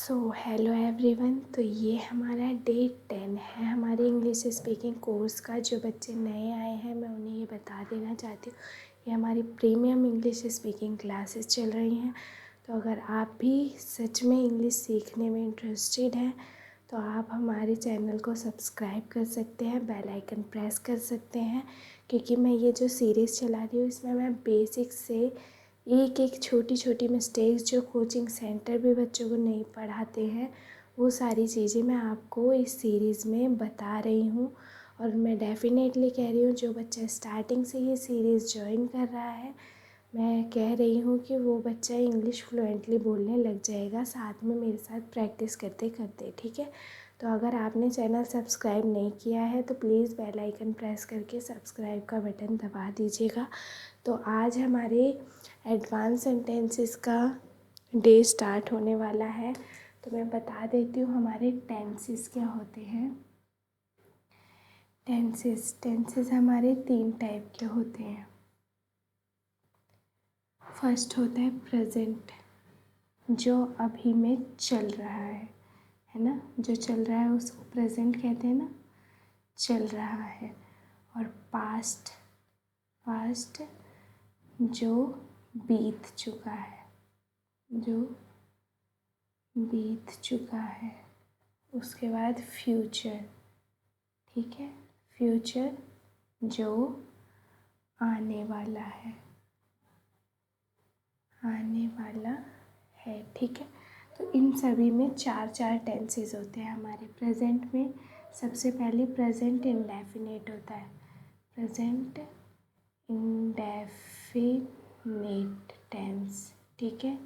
Hello everyone. तो ये हमारा डे 10 है हमारे इंग्लिश स्पीकिंग कोर्स का। जो बच्चे नए आए हैं मैं उन्हें ये बता देना चाहती हूँ, ये हमारी प्रीमियम इंग्लिश स्पीकिंग क्लासेस चल रही हैं। तो अगर आप भी सच में इंग्लिश सीखने में इंटरेस्टेड हैं तो आप हमारे चैनल को सब्सक्राइब कर सकते हैं, बेल आइकन प्रेस कर सकते हैं, क्योंकि मैं ये जो सीरीज़ चला रही हूँ इसमें मैं बेसिक से एक एक छोटी छोटी मिस्टेक्स जो कोचिंग सेंटर भी बच्चों को नहीं पढ़ाते हैं वो सारी चीज़ें मैं आपको इस सीरीज़ में बता रही हूँ। और मैं डेफ़िनेटली कह रही हूँ जो बच्चा स्टार्टिंग से ये सीरीज़ ज्वाइन कर रहा है, मैं कह रही हूँ कि वो बच्चा इंग्लिश फ्लुएंटली बोलने लग जाएगा साथ में मेरे साथ प्रैक्टिस करते करते। ठीक है, तो अगर आपने चैनल सब्सक्राइब नहीं किया है तो प्लीज़ बेल आइकन प्रेस करके सब्सक्राइब का बटन दबा दीजिएगा। तो आज हमारे एडवांस सेंटेंसेस का डे स्टार्ट होने वाला है। तो मैं बता देती हूँ हमारे टेंसेस क्या होते हैं। टेंसेस हमारे 3 टाइप के होते हैं। फर्स्ट होता है प्रेजेंट, जो अभी में चल रहा है ना, जो चल रहा है उसको प्रेजेंट कहते हैं ना, चल रहा है। और पास्ट जो बीत चुका है, जो बीत चुका है। उसके बाद फ्यूचर, ठीक है, फ्यूचर जो आने वाला है, आने वाला है। ठीक है, तो इन सभी में 4 टेंसेस होते हैं हमारे। प्रेजेंट में सबसे पहले प्रेजेंट इंडेफिनिट होता है, प्रेजेंट इंडेफिनिट टेंस। ठीक है,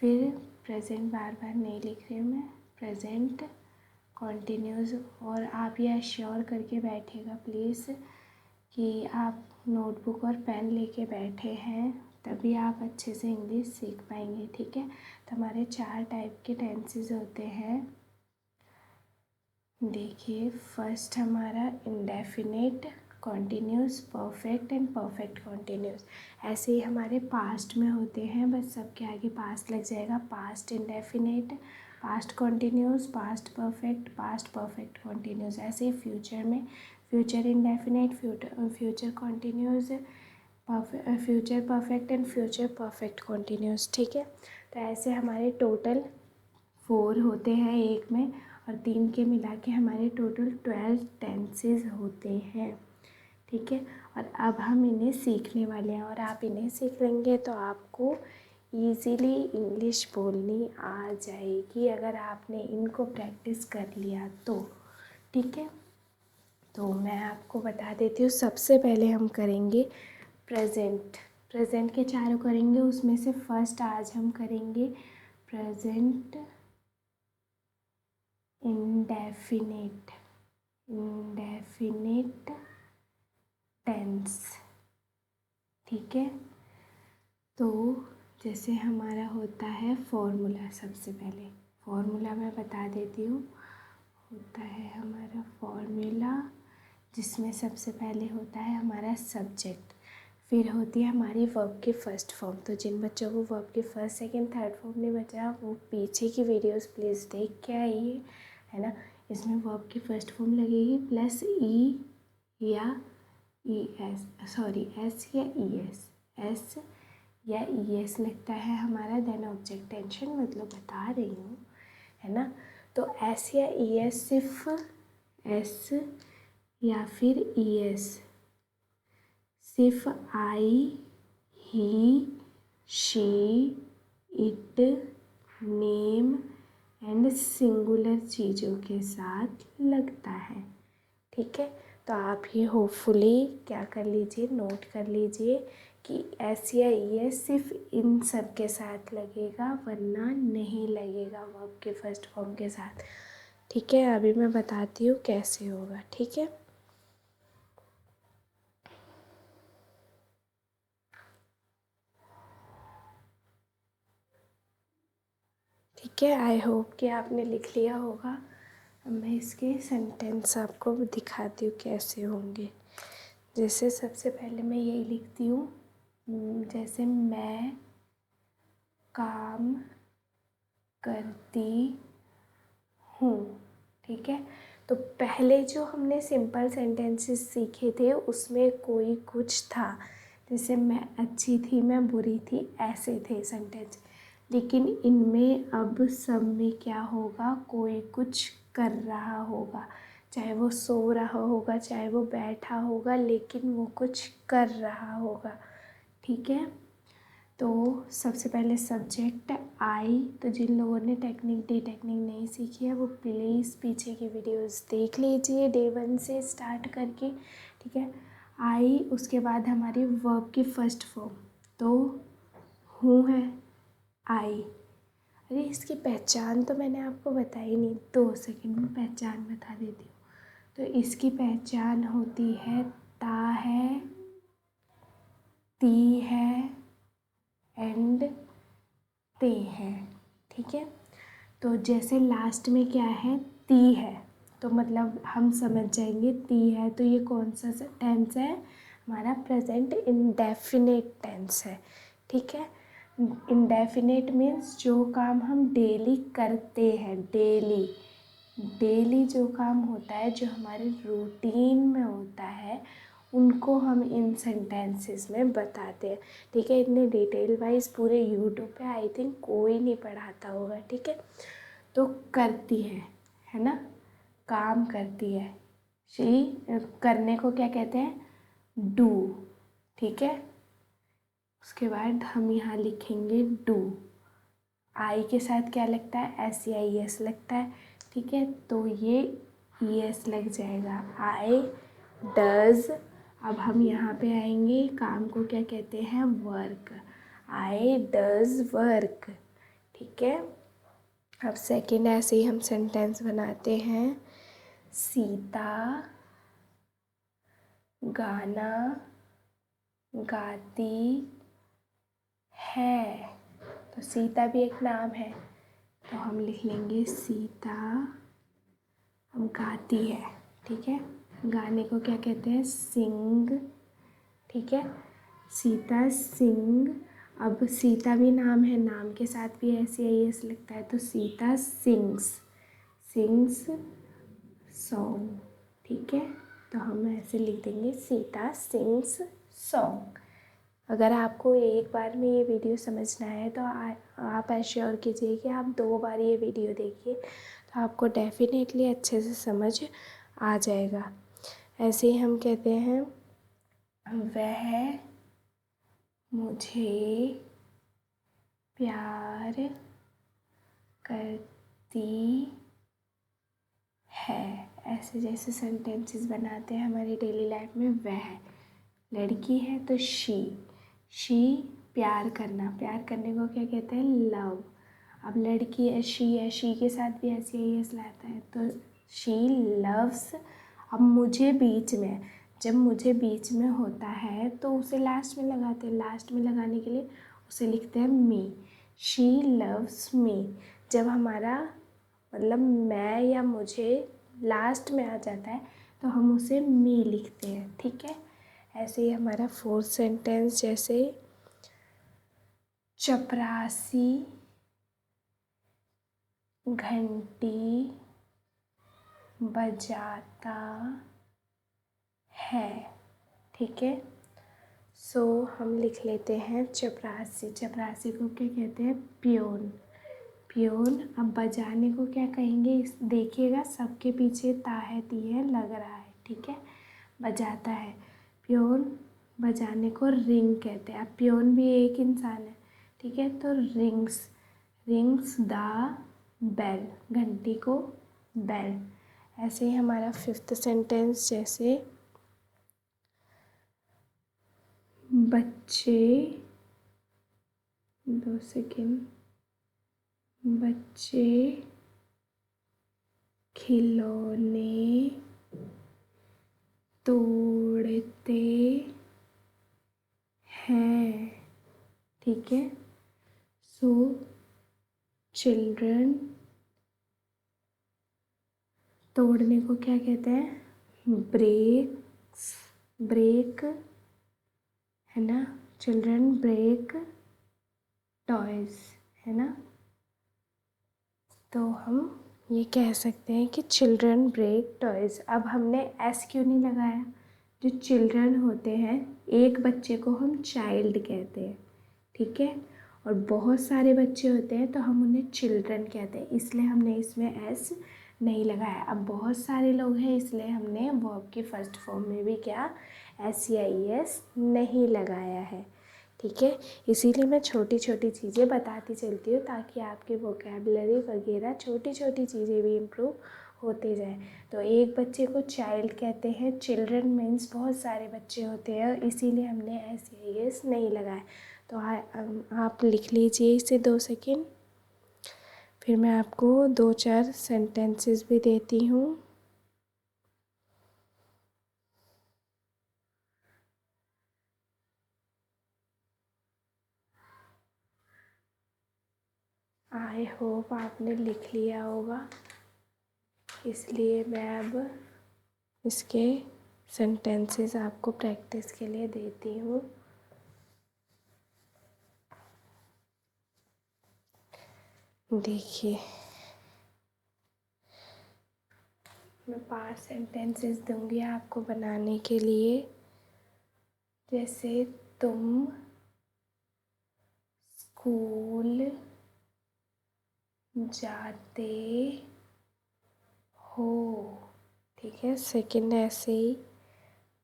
फिर प्रेजेंट बार बार नहीं लिख रही हूँ मैं, प्रेजेंट कॉन्टिन्यूस। और आप यह श्योर करके बैठिएगा प्लीज़ कि आप नोटबुक और पेन लेके बैठे हैं, तभी आप अच्छे से इंग्लिश सीख पाएंगे। ठीक है, तो हमारे 4 टाइप के टेंसेस होते हैं। देखिए, फर्स्ट हमारा indefinite, continuous, perfect and perfect continuous. ऐसे ही हमारे पास्ट में होते हैं, बस सबके आगे पास्ट लग जाएगा। Past indefinite, past continuous, past perfect, past perfect continuous. ऐसे ही फ्यूचर में future indefinite, future continuous, future perfect and future perfect continuous. ठीक है, तो ऐसे हमारे टोटल 4 होते हैं एक में, और 3 के मिला के हमारे टोटल 12 टेंसेस होते हैं। ठीक है, और अब हम इन्हें सीखने वाले हैं, और आप इन्हें सीख लेंगे तो आपको ईज़िली इंग्लिश बोलनी आ जाएगी अगर आपने इनको प्रैक्टिस कर लिया तो। ठीक है, तो मैं आपको बता देती हूँ। सबसे पहले हम करेंगे प्रेजेंट। प्रेजेंट के 4 करेंगे, उसमें से फर्स्ट आज हम करेंगे प्रेजेंट इंडेफिनिट टेंस। ठीक है, तो जैसे हमारा होता है फॉर्मूला, सबसे पहले फॉर्मूला मैं बता देती हूँ। होता है हमारा फॉर्मूला जिसमें सबसे पहले होता है हमारा सब्जेक्ट, फिर होती है हमारी वर्ब की फर्स्ट फॉर्म। तो जिन बच्चों को वर्ब की फर्स्ट सेकंड थर्ड फॉर्म नहीं बचा वो पीछे की वीडियोस प्लीज़ देख के आइए, है ना। इसमें वर्ब की फर्स्ट फॉर्म लगेगी प्लस ई या ई एस, सॉरी एस या ई एस, एस या ई एस लगता है हमारा। देन ऑब्जेक्ट टेंशन मतलब बता रही हूँ, है ना। तो एस या ई एस, सिर्फ एस या फिर ई एस, सिर्फ I, he, she, it, name and singular चीज़ों के साथ लगता है। ठीक है, तो आप ये होपफुली क्या कर लीजिए, नोट कर लीजिए कि एस या ई एस सिर्फ इन सब के साथ लगेगा, वरना नहीं लगेगा वर्ब के फर्स्ट फॉर्म के साथ। ठीक है, अभी मैं बताती हूँ कैसे होगा। ठीक है, ठीक है, आई होप कि आपने लिख लिया होगा। अब मैं इसके सेंटेंस आपको दिखाती हूँ कैसे होंगे। जैसे सबसे पहले मैं यही लिखती हूँ, जैसे मैं काम करती हूँ। ठीक है, तो पहले जो हमने सिंपल सेंटेंसेस सीखे थे उसमें कोई कुछ था, जैसे मैं अच्छी थी, मैं बुरी थी, ऐसे थे सेंटेंस। लेकिन इनमें अब सब में क्या होगा, कोई कुछ कर रहा होगा, चाहे वो सो रहा होगा, चाहे वो बैठा होगा, लेकिन वो कुछ कर रहा होगा। ठीक है, तो सबसे पहले सब्जेक्ट आई। तो जिन लोगों ने टेक्निक नहीं सीखी है वो प्लीज़ पीछे की वीडियोस देख लीजिए डे 1 से स्टार्ट करके। ठीक है, आई, उसके बाद हमारी वर्ब की फर्स्ट फॉर्म तो हूँ है, आई। अरे इसकी पहचान तो मैंने आपको बताई नहीं, 2 सेकंड में पहचान बता देती हूँ। तो इसकी पहचान होती है ता है, ती है एंड ते है। ठीक है, तो जैसे लास्ट में क्या है, ती है, तो मतलब हम समझ जाएंगे ती है, तो ये कौन सा टेंस है, हमारा प्रेजेंट इंडेफिनिट टेंस है। ठीक है, इंडेफिनिट मीन्स जो काम हम डेली करते हैं, डेली जो काम होता है, जो हमारे रूटीन में होता है, उनको हम इन सेंटेंसेस में बताते हैं। ठीक है, इतने डिटेल वाइज पूरे यूट्यूब पे आई थिंक कोई नहीं पढ़ाता होगा। ठीक है, तो करती है ना, काम करती है, शी, करने को क्या कहते हैं, डू। ठीक है, उसके बाद हम यहाँ लिखेंगे डू, आई के साथ क्या लगता है, SEIS लगता है। ठीक है, तो ये ES लग जाएगा, आई डज। अब हम यहाँ पे आएंगे, काम को क्या कहते हैं, वर्क, आई डज वर्क। ठीक है, अब सेकंड ऐसे ही हम सेंटेंस बनाते हैं, सीता गाना गाती है। तो सीता भी एक नाम है, तो हम लिख लेंगे सीता अब गाती है। ठीक है, गाने को क्या कहते हैं, सिंग। ठीक है, सीता सिंग। अब सीता भी नाम है, नाम के साथ भी SEIS लगता है, तो सीता सिंग्स सॉन्ग। ठीक है, तो हम ऐसे लिख देंगे, सीता सिंग्स सॉन्ग। अगर आपको एक बार में ये वीडियो समझना है तो आप एश्योर कीजिए कि आप 2 बार ये वीडियो देखिए, तो आपको डेफिनेटली अच्छे से समझ आ जाएगा। ऐसे ही हम कहते हैं, वह मुझे प्यार करती है। ऐसे जैसे सेंटेंसेस बनाते हैं हमारी डेली लाइफ में, वह लड़की है तो शी प्यार करने को क्या कहते हैं, लव। अब लड़की है, शी के साथ भी SEIS लाता है, तो शी लव्स। अब मुझे बीच में, जब मुझे बीच में होता है तो उसे लास्ट में लगाते हैं, लास्ट में लगाने के लिए उसे लिखते हैं मी, शी लव्स मी। जब हमारा मतलब मैं या मुझे लास्ट में आ जाता है तो हम उसे मी लिखते हैं। ठीक है, ऐसे ही हमारा फोर्थ सेंटेंस, जैसे चपरासी घंटी बजाता है। ठीक है, सो हम लिख लेते हैं चपरासी को क्या कहते हैं, पियोन। अब बजाने को क्या कहेंगे, देखिएगा सबके पीछे ता है ती है लग रहा है। ठीक है, बजाता है, पियोन। बजाने को रिंग कहते हैं, अब पियोन भी एक इंसान है। ठीक है, तो रिंग्स द बेल, घंटी को बेल। ऐसे ही हमारा फिफ्थ सेंटेंस, जैसे बच्चे, 2 सेकेंड, बच्चे खिलौने तोड़ते हैं। ठीक है, सो चिल्ड्रन, तोड़ने को क्या कहते हैं, ब्रेक है ना, चिल्ड्रन ब्रेक टॉयज है ना। तो हम ये कह सकते हैं कि चिल्ड्रन ब्रेक टॉयज़। अब हमने एस क्यों नहीं लगाया? जो चिल्ड्रन होते हैं, एक बच्चे को हम चाइल्ड कहते हैं, ठीक है, और बहुत सारे बच्चे होते हैं तो हम उन्हें चिल्ड्रन कहते हैं, इसलिए हमने इसमें एस नहीं लगाया। अब बहुत सारे लोग हैं इसलिए हमने वर्ब की फर्स्ट फॉर्म में भी क्या एस या ई एस नहीं लगाया है, ठीक है। इसीलिए मैं छोटी छोटी चीज़ें बताती चलती हूँ ताकि आपकी वोकैबुलरी वगैरह छोटी छोटी चीज़ें भी इम्प्रूव होते जाएं। तो एक बच्चे को चाइल्ड कहते हैं, चिल्ड्रन मीन्स बहुत सारे बच्चे होते हैं, इसीलिए हमने एस या ई एस नहीं लगाया। तो आप लिख लीजिए इसे 2 सेकेंड, फिर मैं आपको 2-4 सेंटेंसेस भी देती हूँ। आई होप आपने लिख लिया होगा, इसलिए मैं अब इसके सेंटेंसेस आपको प्रैक्टिस के लिए देती हूँ। देखिए, मैं 5 सेंटेंसेस दूंगी आपको बनाने के लिए। जैसे तुम स्कूल जाते हो, ठीक है। सेकंड ऐसे ही,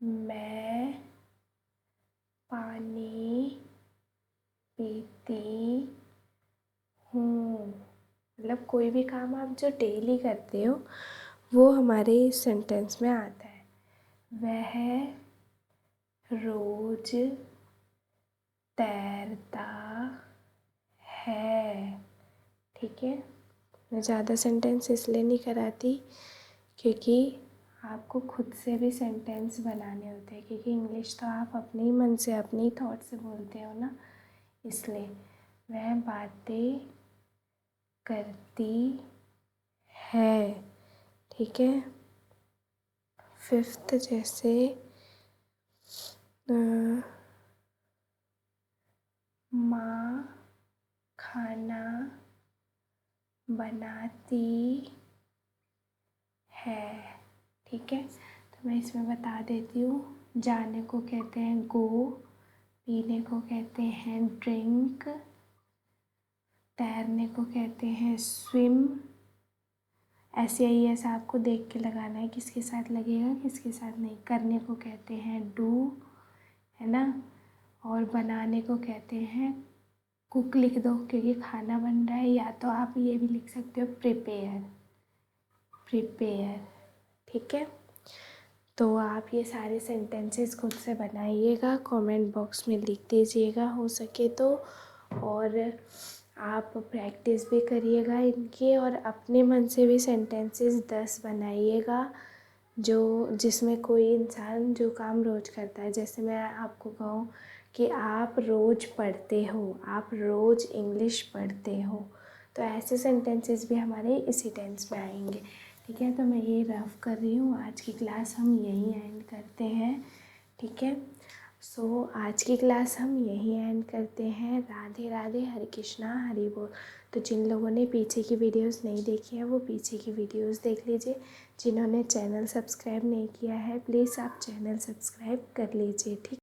मैं पानी पीती हूँ। मतलब कोई भी काम आप जो डेली करते हो वो हमारे इस सेंटेंस में आता है। वह रोज तैरता है, ठीक है। मैं ज़्यादा सेंटेंस इसलिए नहीं कराती क्योंकि आपको खुद से भी सेंटेंस बनाने होते हैं, क्योंकि इंग्लिश तो आप अपने ही मन से, अपने ही थॉट से बोलते हो ना, इसलिए। वह बातें करती है, ठीक है। 5th जैसे माँ खाना बनाती है, ठीक है। तो मैं इसमें बता देती हूँ। जाने को कहते हैं गो, पीने को कहते हैं ड्रिंक, तैरने को कहते हैं स्विम। ऐसे ही ऐसा आपको देख के लगाना है, किसके साथ लगेगा किसके साथ नहीं। करने को कहते हैं डू, है ना। और बनाने को कहते हैं कुक लिख दो क्योंकि खाना बन रहा है, या तो आप ये भी लिख सकते हो प्रिपेयर, प्रिपेयर, ठीक है। तो आप ये सारे सेंटेंसेस खुद से बनाइएगा, कमेंट बॉक्स में लिख दीजिएगा हो सके तो, और आप प्रैक्टिस भी करिएगा इनकी, और अपने मन से भी सेंटेंसेस 10 बनाइएगा जिसमें कोई इंसान जो काम रोज़ करता है। जैसे मैं आपको कहूँ कि आप रोज़ पढ़ते हो, आप रोज़ इंग्लिश पढ़ते हो, तो ऐसे सेंटेंसेस भी हमारे इसी टेंस में आएंगे, ठीक है। तो मैं ये रफ कर रही हूँ, आज की क्लास हम यहीं एंड करते हैं, ठीक है। सो आज की क्लास हम यहीं एंड करते हैं। राधे राधे, हरे कृष्णा, हरि बोल। तो जिन लोगों ने पीछे की वीडियोस नहीं देखी है वो पीछे की वीडियोस देख लीजिए। जिन्होंने चैनल सब्सक्राइब नहीं किया है प्लीज़ आप चैनल सब्सक्राइब कर लीजिए, ठीक।